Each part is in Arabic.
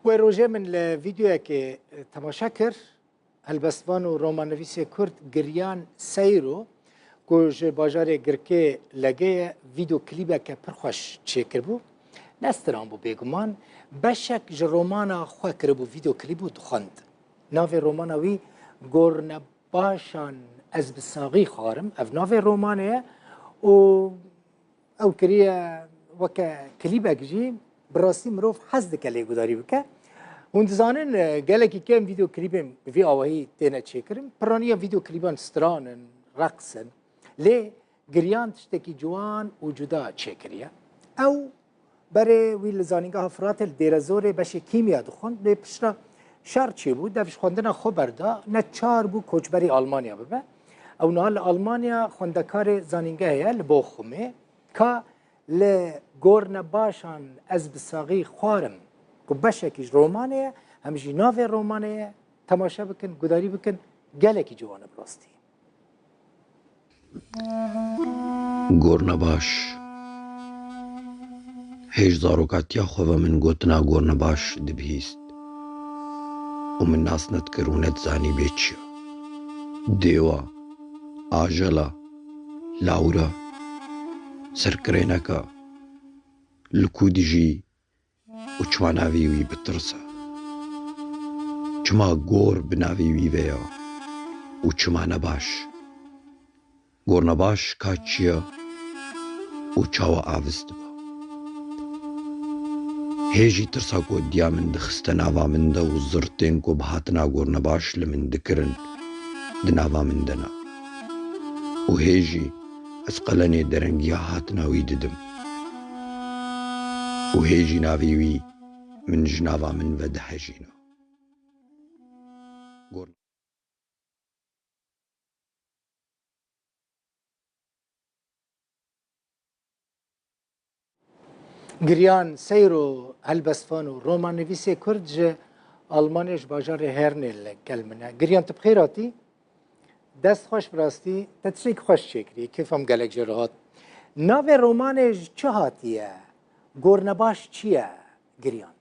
و روژه من لفيديو که تماشا کر هلبستوان و رومانویس کرد گریان سیرو کج باجار گرکه لگه ویدیو کلیبه که پرخوش چه کربو نستران بو بیگمان بشک جرومانا خواه کربو ویدیو کلیبو دخند ناو رومانا وی گورن باشان از بساقی خارم اف ناو رومانه و او کریه وکه کلیبه جی براستی مروف حز دکه لیگوداری بکه هون زانن گلکی کم ویدیو کلیبم وی آواهی تینه چه کرم پرانیا ویدیو کلیبان سترانن رقصن لی گریان تشتکی جوان و جدا چه کریه او برای وی لزانینگاه فراتل دیرزوره بشه کیمیا دخوند به پشتا شار چی بود دفش خوندن خبر دا نه چار بود کوچبری آلمانیا ببه او نهال آلمانیا خوندکار زانینگاه لبو خومه که لگورن باشان از بساقی خوارم که بشکیش رومانه همجی ناو رومانه تماشا بکن گداری بکن گلکی جوانه براستی گورن باش هیچ زاروکاتیا خواه من گوتنا گورن باش دبیست و من ناس ندکرونت زانی بیچیا دیوا آجلا لاورا سرکرینکا لکودی جی و چما ناویوی بترسا چما گور بناویوی ویا و چما نباش گور نباش کاچیا و چاوا آوست با هیجی ترسا کو دیا من دخست ناوا من دا و زرتین کو بهاتنا گور نباش لمن دکرن دناوا من دنا و هیجی از قلنی درنگی هاتنا وی ددم و هیجی ناویوی من جناوا من و دهجینا گریان سیرو هلبستوان و رومانویس کرد جه آلمانیش باجار هرنل کلمنه گریان تبخیراتی دست خوش براستی تتشیک خوش چکری کیفم گلک جرهات ناو رومانش چه هاتیه گورنباش چیه گریان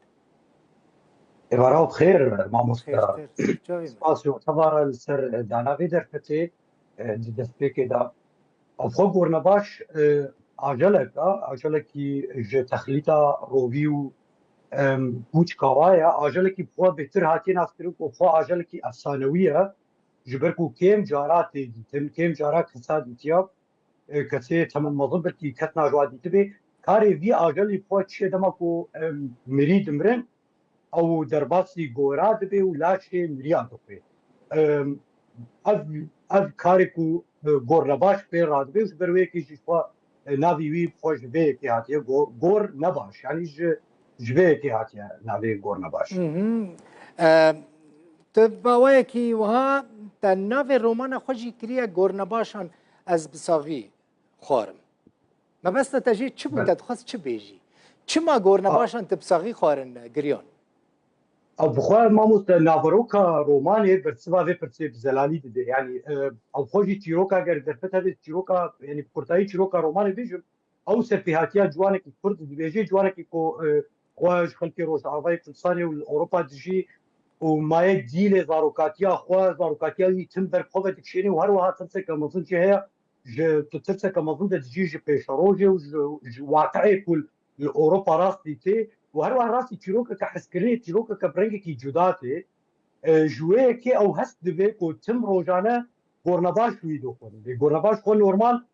إبراو بخير ماموستا خیرتر جاوی من سباسيو تبارا السر دانا في درفتي دستبيكي دا أفخو قرنباش عجلك جي تخليتا روفيو بوش كوايا عجلك بخوا بتر هاتي نافتروك وبخوا عجلك أفسانوية جبركو كيم جاراتي ديتن كيم جارات كساد ديتياب كسي تمن مضبطي كتنا جوادي تبي كاري في عجلي بخوا تشي دمكو مريد مرن او درباسی گورا دبی و لاشه مریا دبی از کاری کو گور نباش به راد بیش بروی کی شوا ناوی وی خوش به کی هاتیه گور نباش یعنی جبه کی هاتیه ناوی گور نباش تباوی کی وها تا ناو رومان خوشی کریه گورنباشان از بساقی خورم ما بس تجی چه بود تخص چه بیجی چه ما گورنباشان تبساقی خورن گریان او بخواه ماموس ناوروکا رومانه برسوا و پرسه بزلالی دیده یعنی او خوشی تیروکا اگر درفت هده تیروکا یعنی پرتایی تیروکا رومانه بیجم او سرپیهاتیا جوانه که کرد بیجی جوانه که خواهش خلقی روش آوای کردستانی و اوروپا دیجی و مایه دیل زاروکاتیا خواه زاروکاتیا یی تم بر خواه دکشینی و هر وها ترسه که مزن چه هیا ترسه که مزن ده دیجی پیشروجه و واقعی کل اوروپا راست دیته و هر وها راستی تیروکا که حسکرینی تیروکا که برنگی که جداته جوه که او هست دوه که تم روزانه گورنباش وی دخون گورنباش خون نورمال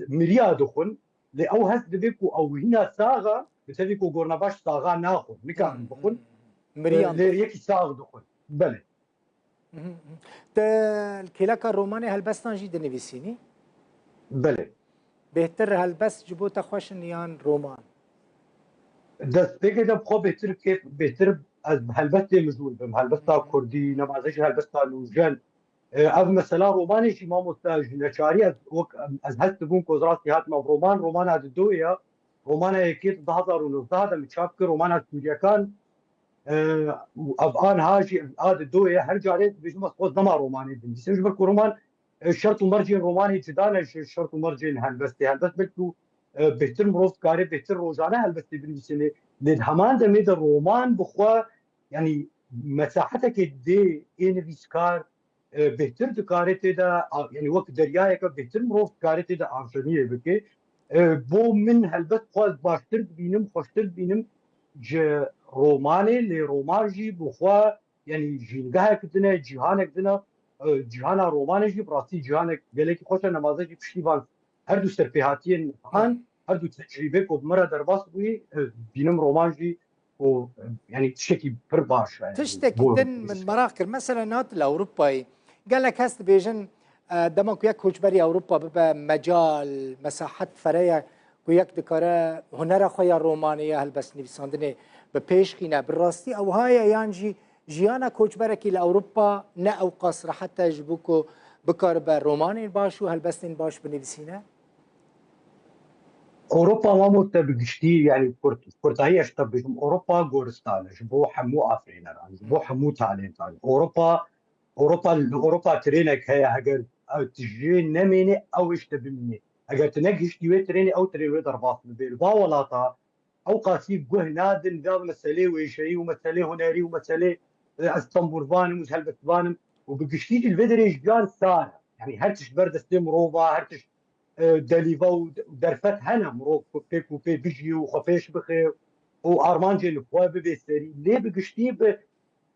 مریا دخون لی او هست دوه که او هینا ساغا بسیدی که گورنباش ساغا ناخون نکان بخون مریان لیر یکی ساغ دخون بله الكلاكا الروماني هلبستان جي دنفيسيني بله بهتر هلبست جبوتا خوشن يان رومان دست بگه دم خواه بهتر که بهتر از هلبست مزول بم هلبستا کردی نمازش هلبستا لوجن او مثلا رومانش امام نچاری از هست بون کوزراتی هات ما رومان از دویا رومان یکیت 2019 دم چاپ که رومان از سوریکان افغان هاجی آد دویا هر جاره بجمع خود نما رومانی دیم دیسیج بر رومان شرط مرجین رومانی جدانه شرط مرجین هلبست بلکو بهتر مروف کاری بهتر روزانه هلبست بنویسینه لید همان دمی در رومان بخوا يعني مساحتك دي نویسکار بهتر دکارت دا يعني وقت دریایه که بهتر مروف دکارت دا آفشانیه بکه بو من هلبت خواست باشتر بینم خوشتر بینم ج رومانه لی رومانجی بخوا يعني جینگاه کدنه جهانه کدنه جهانا رومانه جی براستی جهانه گلکی خوش نمازه جی پشتیوان هر دو سرپیهاتین هان هر دو تجربه کو مرا درباس بوی بینم رومانجی و يعني تشكي برباش يعني تشتكي دن من مراكر مثلا نات الاوروباي قال لك هست بيجن دمك يك كوچبري اوروبا ببا مجال مساحت فريا ويك دكاره هنر خويا رومانيه هلبس نفساندني ببيشخينا بالراستي او هاي يانجي جيانا كوچبركي لاوروبا نا او قصر حتى يجبوكو بكار روماني باشو هلبسن باش بنفسينا اوروبا ما متبقشتي يعني كورتاهي اشتبهم اوروبا غورستان جبو حمو افرينا جبو حمو تعليم اوروبا ترينك هي اگر تجي نميني او اشتبمني اگر تنقش ديوي تريني او تريوي ضربات بالبا ولاطا او قاسي جوه نادن قال مسألة وشيء ومسألة هناري ومسألة اسطنبول فانم وهلبت فانم وبقشتي الفيدريج جان سار يعني هرتش برد استمروفا هرتش دليفا ودرفت هنا مروك كوبي بيجي وخفيش بخي وارمانجي الكوا ببيستري ليه بقشتي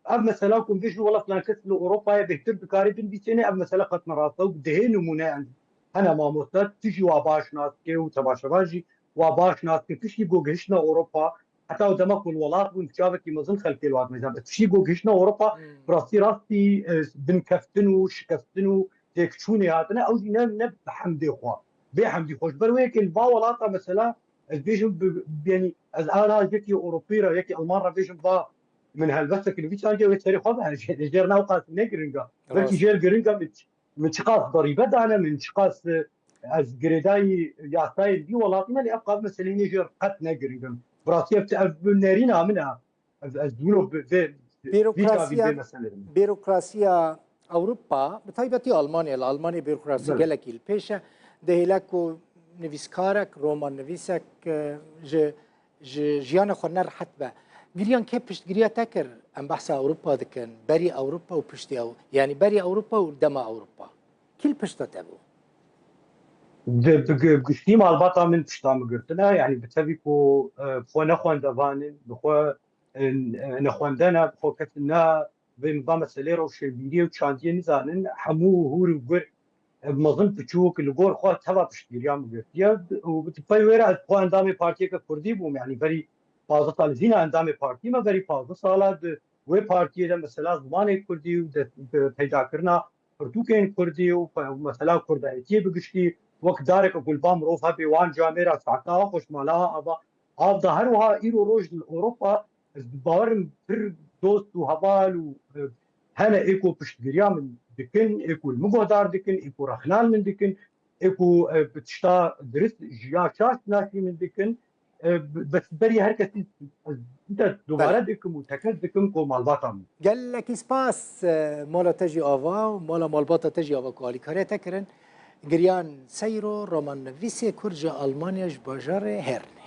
اب مثلا كون بيجي والله فلان كسل اوروبا بيهتم بكاري بن بيتني اب مثلا قط مرات ودهي نمونه عندي انا ما مرتد تجي واباش ناس كي وتباشراجي واباش ناس كي تشي جوجشنا اوروبا حتى قدامك الولاد ونتشابك مزن خلك الواد مزن تشي جوجشنا اوروبا راستي بن كفتنو شكفتنو تكشوني هاتنا او نب بحمدي خوا بحمدي خوش برويك البا ولاطه مثلا بيجن يعني انا جيتي اوروبيرا يكي المره بيجن با من هالبسك اللي فيش حاجه ويتري خذها جير نوقات نجرنجا بلكي جير جرينجا من شقاص ضريبه دانا من شقاص از جريداي يعطاي دي ولاتنا اللي ابقى مثلا يجر قد نجرنجا براسيه بنارينا منها از دولو بيروقراسيا اوروبا بطيبتي المانيا بيروقراسي قالك البيشه دهلكو نفيسكارك رومان نفيسك جيانا خنر حتبه قريان كيف بشت قريا تكر ام بحث اوروبا ذكن بري اوروبا وبشتي او يعني بري اوروبا ودما اوروبا كل بشتا تبو بقشتي مع البطا من بشتا مقرتنا يعني بتبيكو بخو نخوان دفانن بخو نخوان دانا بخو كتنا بنظام السليرو وشبيري وشاندي نزانن حمو هوري وقر بمظن بتشوك اللي قول خو تبا بشت قريا مقرتيا وبتباي ويرا بخو اندامي بارتي كردي بوم يعني بري فازه سال زين اندام پارتی ما بری فازه سال و پارتی ده مثلا زمان کردی و پیدا کرنا پرتوکین کردی و مثلا کردایتی بگشتی وقت دارك قلبام روفها بيوان جاميرا ساعتها خوش مالا ابا ظهر وها ايرو روج اوروبا باورم بر دوست وهبال و هنا ايكو بشتغريا من دكن ايكو المقدار دكن ايكو رخنال من دكن ايكو بتشتا درس جيا شاش ناشي من دكن بس بري هركة انت دوباره دكم وتكدكم كو مالباطم قال لك اسباس مولا تجي افا ومولا مالباطا تجي افا كوالي كاري تكرن قريان سيرو رومان فيسي كورجا المانيا جباجار هيرن